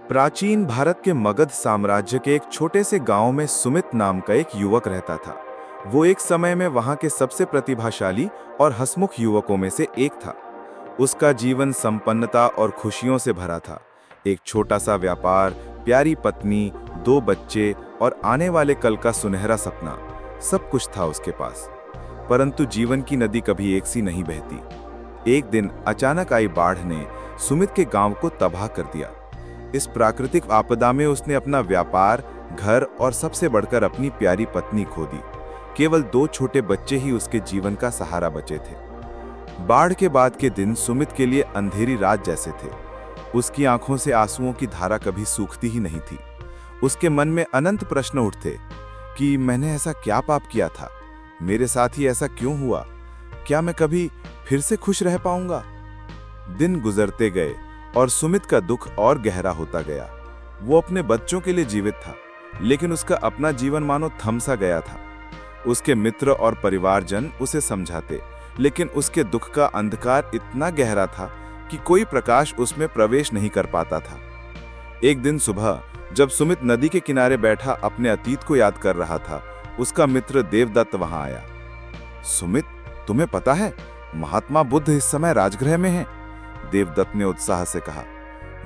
प्राचीन भारत के मगध साम्राज्य के एक छोटे से गांव में सुमित नाम का एक युवक रहता था। वो एक समय में वहां के सबसे प्रतिभाशाली और हंसमुख युवकों में से एक था। उसका जीवन संपन्नता और खुशियों से भरा था। एक छोटा सा व्यापार, प्यारी पत्नी, 2 बच्चे और आने वाले कल का सुनहरा सपना, सब कुछ था उसके पास। परंतु जीवन की नदी कभी एक सी नहीं बहती। एक दिन अचानक आई बाढ़ ने सुमित के गांव को तबाह कर दिया। इस प्राकृतिक आपदा में उसने अपना व्यापार, घर और सबसे बढ़कर अपनी प्यारी पत्नी खो दी। केवल 2 छोटे बच्चे ही उसके जीवन का सहारा बचे थे। बाढ़ के बाद के दिन सुमित के लिए अंधेरी रात जैसे थे। उसकी आंखों से आंसुओं की धारा कभी सूखती ही नहीं थी। उसके मन में अनंत प्रश्न उठते कि मैंने ऐसा क्या पाप किया था, मेरे साथ ही ऐसा क्यों हुआ, क्या मैं कभी फिर से खुश रह पाऊंगा। दिन गुजरते गए और सुमित का दुख और गहरा होता गया। वो अपने बच्चों के लिए जीवित था, लेकिन उसका अपना जीवन मानो थम सा गया था। उसके मित्र और परिवारजन उसे समझाते, लेकिन उसके दुख का अंधकार इतना गहरा था कि कोई प्रकाश उसमें प्रवेश नहीं कर पाता था। एक दिन सुबह जब सुमित नदी के किनारे बैठा अपने अतीत को याद कर रहा था, उसका मित्र देवदत्त वहां आया। सुमित, तुम्हें पता है महात्मा बुद्ध इस समय राजगृह में हैं। देवदत्त ने उत्साह से कहा।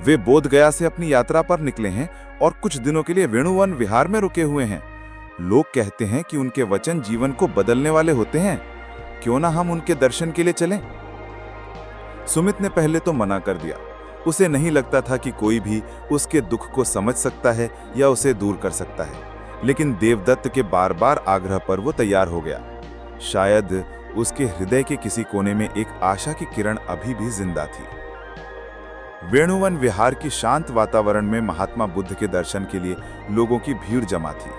वे बोध गया से अपनी यात्रा पर निकले हैं और कुछ दिनों के लिए वेणुवन विहार में रुके हुए हैं। लोग कहते हैं कि उनके वचन जीवन को बदलने वाले होते हैं। क्यों ना हम उनके दर्शन के लिए चलें? सुमित ने पहले तो मना कर दिया। उसे नहीं लगता था कि कोई भी उसके दुख को समझ सकता है या उसे दूर कर सकता है, लेकिन देवदत्त के बार बार आग्रह पर वो तैयार हो गया। शायद उसके हृदय के किसी कोने में एक आशा की किरण अभी भी जिंदा थी। वेणुवन विहार की शांत वातावरण में महात्मा बुद्ध के दर्शन के लिए लोगों की भीड़ जमा थी।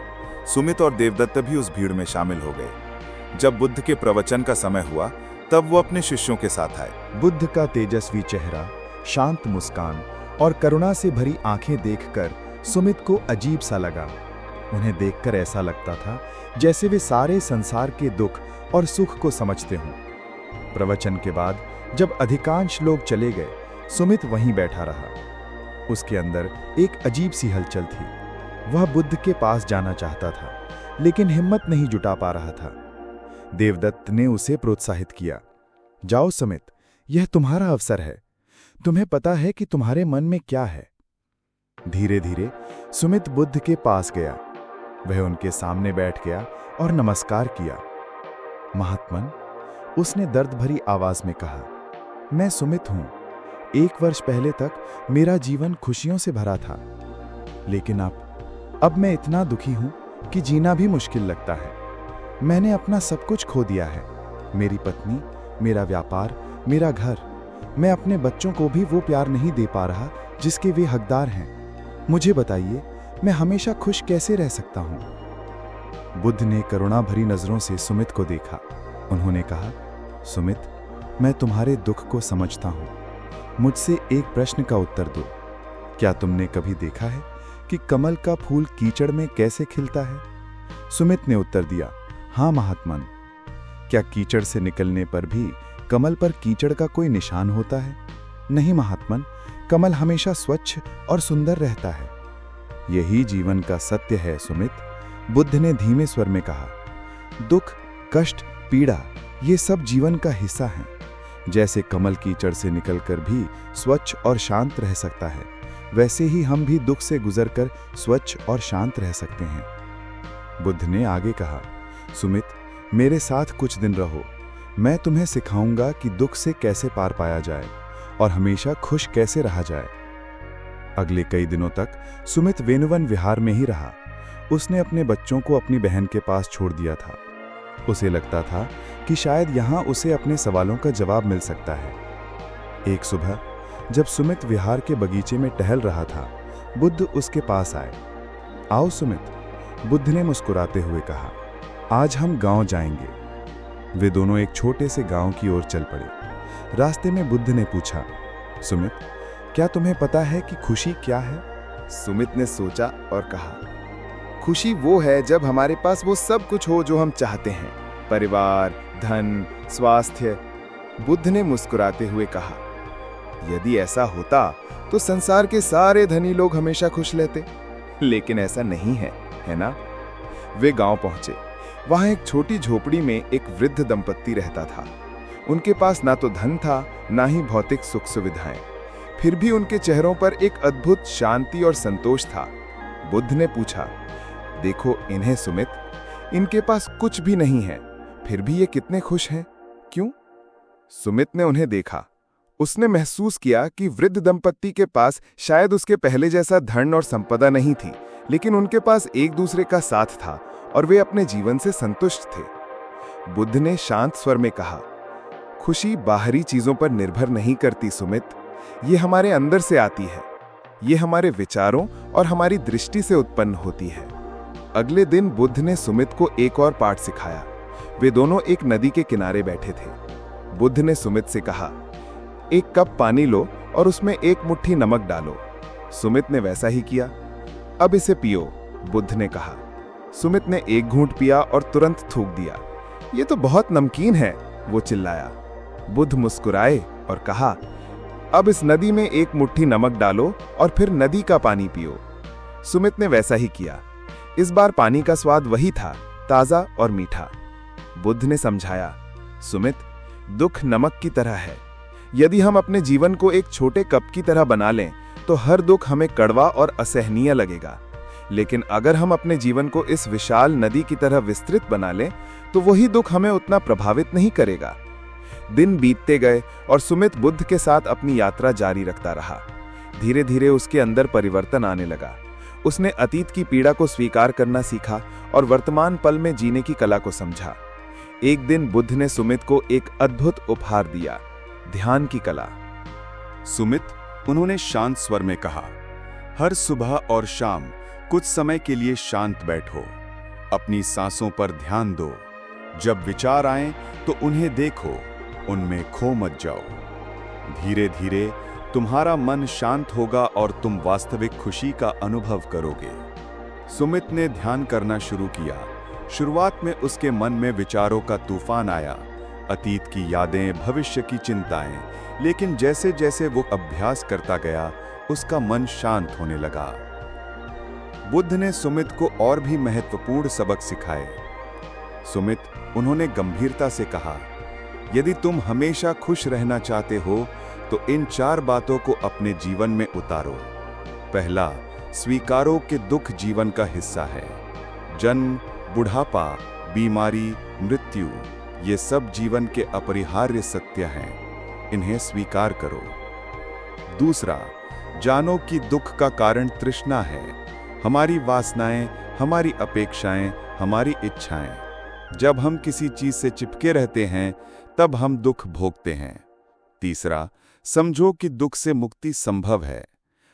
सुमित और देवदत्त भी उस भीड़ में शामिल हो गए। जब बुद्ध के प्रवचन का समय हुआ, तब वो अपने शिष्यों के साथ आए। बुद्ध का तेजस्वी चेहरा, शांत मुस्कान और करुणा से भरी आंखें देखकर सुमित को अजीब सा लगा। उन्हें देखकर ऐसा लगता था जैसे वे सारे संसार के दुख और सुख को समझते हों। प्रवचन के बाद जब अधिकांश लोग चले गए, सुमित वहीं बैठा रहा। उसके अंदर एक अजीब सी हलचल थी। वह बुद्ध के पास जाना चाहता था, लेकिन हिम्मत नहीं जुटा पा रहा था। देवदत्त ने उसे प्रोत्साहित किया। जाओ सुमित, यह तुम्हारा अवसर है। तुम्हें पता है कि तुम्हारे मन में क्या है। धीरे धीरे सुमित बुद्ध के पास गया। वह उनके सामने बैठ गया और नमस्कार किया। महात्मन, उसने दर्द भरी आवाज में कहा, मैं सुमित हूं। 1 वर्ष पहले तक मेरा जीवन खुशियों से भरा था, लेकिन अब मैं इतना दुखी हूं कि जीना भी मुश्किल लगता है। मैंने अपना सब कुछ खो दिया है, मेरी पत्नी, मेरा व्यापार, मेरा घर। मैं अपने बच्चों को भी वो प्यार नहीं दे पा रहा जिसके वे हकदार हैं। मुझे बताइए, मैं हमेशा खुश कैसे रह सकता हूं? बुद्ध ने करुणा भरी नजरों से सुमित को देखा। उन्होंने कहा, सुमित, मैं तुम्हारे दुख को समझता हूं। मुझसे एक प्रश्न का उत्तर दो। क्या तुमने कभी देखा है कि कमल का फूल कीचड़ में कैसे खिलता है? सुमित ने उत्तर दिया, हाँ महात्मन। क्या कीचड़ से निकलने पर भी कमल पर कीचड़ का कोई निशान होता है? नहीं महात्मन, कमल हमेशा स्वच्छ और सुंदर रहता है। यही जीवन का सत्य है सुमित, बुद्ध ने धीमे स्वर में कहा। दुख, कष्ट, पीड़ा, ये सब जीवन का हिस्सा हैं। जैसे कमल कीचड़ से निकलकर भी स्वच्छ और शांत रह सकता है, वैसे ही हम भी दुख से गुजरकर स्वच्छ और शांत रह सकते हैं। बुद्ध ने आगे कहा, सुमित, मेरे साथ कुछ दिन रहो। मैं तुम्हें सिखाऊंगा कि दुख से कैसे पार पाया जाए और हमेशा खुश कैसे रहा जाए। अगले कई दिनों तक सुमित वेणुवन विहार में ही रहा। उसने अपने बच्चों को अपनी बहन के पास छोड़ दिया था। उसे लगता था कि शायद यहां उसे अपने सवालों का जवाब मिल सकता है। एक सुबह जब सुमित विहार के बगीचे में टहल रहा था, बुद्ध उसके पास आए। आओ सुमित, बुद्ध ने मुस्कुराते हुए कहा, आज हम गांव जाएंगे। वे दोनों एक छोटे से गांव की ओर चल पड़े। रास्ते में बुद्ध ने पूछा, सुमित, क्या तुम्हें पता है कि खुशी क्या है? सुमित ने सोचा और कहा, खुशी वो है जब हमारे पास वो सब कुछ हो जो हम चाहते हैं, परिवार, धन, स्वास्थ्य। बुद्ध ने मुस्कुराते हुए कहा, यदि ऐसा होता तो संसार के सारे धनी लोग हमेशा खुश रहते, लेकिन ऐसा नहीं है, है ना? वे गांव पहुंचे। वहां एक छोटी झोपड़ी में एक वृद्ध दंपत्ति रहता था। उनके पास ना तो धन था, ना ही भौतिक सुख सुविधाएं। फिर भी उनके चेहरों पर एक अद्भुत शांति और संतोष था। बुद्ध ने पूछा, देखो इन्हें सुमित, इनके पास कुछ भी नहीं है, फिर भी ये कितने खुश हैं, क्यों? सुमित ने उन्हें देखा। उसने महसूस किया कि वृद्ध दंपत्ति के पास शायद उसके पहले जैसा धन और संपदा नहीं थी, लेकिन उनके पास एक दूसरे का साथ था और वे अपने जीवन से संतुष्ट थे। बुद्ध ने शांत स्वर में कहा, खुशी बाहरी चीजों पर निर्भर नहीं करती सुमित, ये हमारे अंदर से आती है। ये हमारे विचारों और हमारी दृष्टि से उत्पन्न होती है। अगले दिन बुद्ध ने सुमित को एक और पाठ सिखाया। वे दोनों एक नदी के किनारे बैठे थे। बुद्ध ने सुमित से कहा, एक कप पानी लो और उसमें एक मुट्ठी नमक डालो। सुमित ने वैसा ही किया। अब इसे पियो, बुद्ध ने कहा। सुमित ने एक घूंट पिया और तुरंत थूक दिया। ये तो बहुत नमकीन है, वो चिल्लाया। बुद्ध मुस्कुराए और कहा, अब इस नदी में एक मुट्ठी नमक डालो और फिर नदी का पानी पियो। सुमित ने वैसा ही किया। इस बार पानी का स्वाद वही था, ताजा और मीठा। बुद्ध ने समझाया, सुमित, दुख नमक की तरह है। यदि हम अपने जीवन को एक छोटे कप की तरह बना लें तो हर दुख हमें कड़वा और असहनीय लगेगा, लेकिन अगर हम अपने जीवन को इस विशाल नदी की तरह विस्तृत बना लें तो वही दुख हमें उतना प्रभावित नहीं करेगा। दिन बीतते गए और सुमित बुद्ध के साथ अपनी यात्रा जारी रखता रहा। धीरे धीरे उसके अंदर परिवर्तन आने लगा। उसने अतीत की पीड़ा को स्वीकार करना सीखा और वर्तमान पल में जीने की कला को समझा। एक दिन बुद्ध ने सुमित को एक अद्भुत उपहार दिया, ध्यान की कला। सुमित, उन्होंने शांत स्वर में कहा, हर सुबह और शाम कुछ समय के लिए शांत बैठो, अपनी सांसों पर ध्यान दो। जब विचार आए तो उन्हें देखो, उनमें खो मत जाओ। धीरे धीरे तुम्हारा मन शांत होगा और तुम वास्तविक खुशी का अनुभव करोगे। सुमित ने ध्यान करना शुरू किया। शुरुआत में उसके मन में विचारों का तूफान आया, अतीत की यादें, भविष्य की चिंताएं, लेकिन जैसे जैसे वो अभ्यास करता गया उसका मन शांत होने लगा। बुद्ध ने सुमित को और भी महत्वपूर्ण सबक सिखाए। सुमित, उन्होंने गंभीरता से कहा, यदि तुम हमेशा खुश रहना चाहते हो तो इन 4 बातों को अपने जीवन में उतारो। पहला, स्वीकारो कि दुख जीवन का हिस्सा है। जन्म, बुढ़ापा, बीमारी, मृत्यु, ये सब जीवन के अपरिहार्य सत्य हैं, इन्हें स्वीकार करो। दूसरा, जानो कि दुख का कारण तृष्णा है, हमारी वासनाएं, हमारी अपेक्षाएं, हमारी इच्छाएं। जब हम किसी चीज से चिपके रहते हैं तब हम दुख भोगते हैं। तीसरा, समझो कि दुख से मुक्ति संभव है।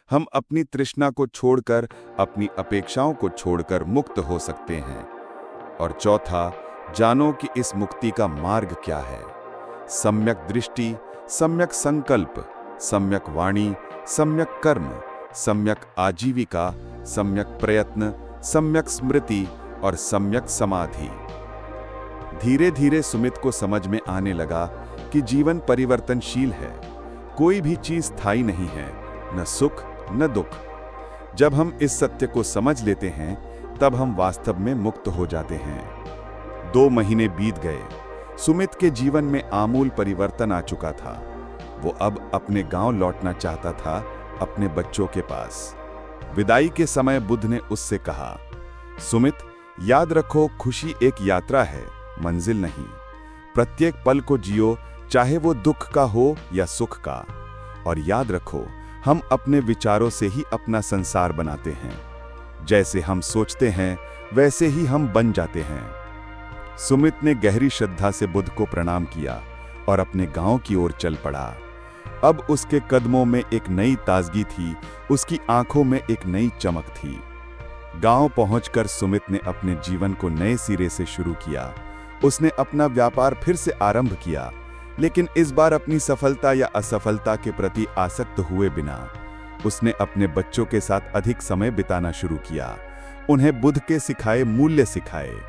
हम अपनी तृष्णा को छोड़कर, अपनी अपेक्षाओं को छोड़कर मुक्त हो सकते हैं। और चौथा, जानो कि इस मुक्ति का मार्ग क्या है। सम्यक दृष्टि, सम्यक संकल्प, सम्यक वाणी, सम्यक कर्म, सम्यक आजीविका, सम्यक प्रयत्न, सम्यक स्मृति और सम्यक समाधि। धीरे धीरे सुमित को समझ में आने लगा कि जीवन परिवर्तनशील है। कोई भी चीज स्थायी नहीं है, न सुख न दुख। जब हम इस सत्य को समझ लेते हैं तब हम वास्तव में मुक्त हो जाते हैं। 2 महीने बीत गए। सुमित के जीवन में आमूल परिवर्तन आ चुका था। वो अब अपने गांव लौटना चाहता था, अपने बच्चों के पास। विदाई के समय बुद्ध ने उससे कहा, सुमित, याद रखो, खुशी एक यात्रा है, मंजिल नहीं। प्रत्येक पल को जियो, चाहे वो दुख का हो या सुख का। और याद रखो, हम अपने विचारों से ही अपना संसार बनाते हैं। जैसे हम सोचते हैं वैसे ही हम बन जाते हैं। सुमित ने गहरी श्रद्धा से बुद्ध को प्रणाम किया और अपने गांव की ओर चल पड़ा। अब उसके कदमों में एक नई ताजगी थी, उसकी आंखों में एक नई चमक थी। गांव पहुंचकर सुमित ने अपने जीवन को नए सिरे से शुरू किया। उसने अपना व्यापार फिर से आरंभ किया, लेकिन इस बार अपनी सफलता या असफलता के प्रति आसक्त हुए बिना। उसने अपने बच्चों के साथ अधिक समय बिताना शुरू किया, उन्हें बुद्ध के सिखाए मूल्य सिखाए।